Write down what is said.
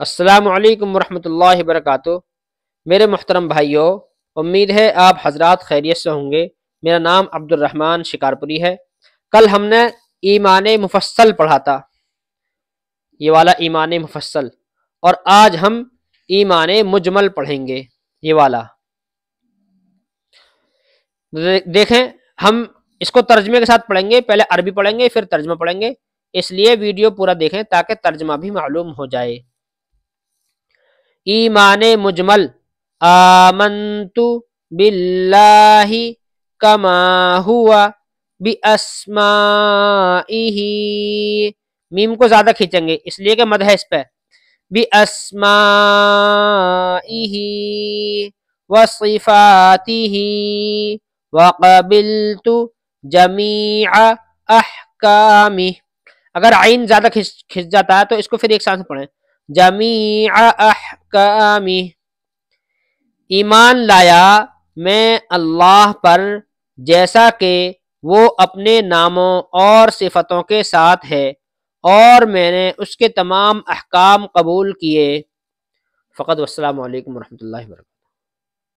السلام علیکم ورحمۃ اللہ وبرکاتہ۔ میرے محترم بھائیوں، امید ہے آپ حضرات خیریت سے ہوں گے۔ میرا نام عبد الرحمن شکارپوری ہے۔ کل ہم نے ایمان مفصل پڑھا تھا، یہ والا ایمان مفصل، اور آج ہم ایمان مجمل پڑھیں گے، یہ والا۔ دیکھیں، ہم اس کو ترجمے کے ساتھ پڑھیں گے، پہلے عربی پڑھیں گے پھر ترجمہ پڑھیں گے، اس لیے ویڈیو پورا دیکھیں تاکہ ترجمہ بھی معلوم ہو جائے۔ ایمان مجمل، آمنت باللہ کما ہوا باسمائہ، میم کو زیادہ کھینچیں گے اس لیے کہ مد ہے اس پہ، باسمائہ وصفاتہ وقبلت جمیع احکامہ۔ اگر عین زیادہ کھنچ جاتا ہے تو اس کو پھر ایک ساتھ سے پڑھیں، جمیع احکامہ۔ ایمان لایا میں اللہ پر جیسا کہ وہ اپنے ناموں اور صفتوں کے ساتھ ہے، اور میں نے اس کے تمام احکام قبول کیے۔ فقط والسلام علیکم ورحمۃ اللہ وبرکاتہ۔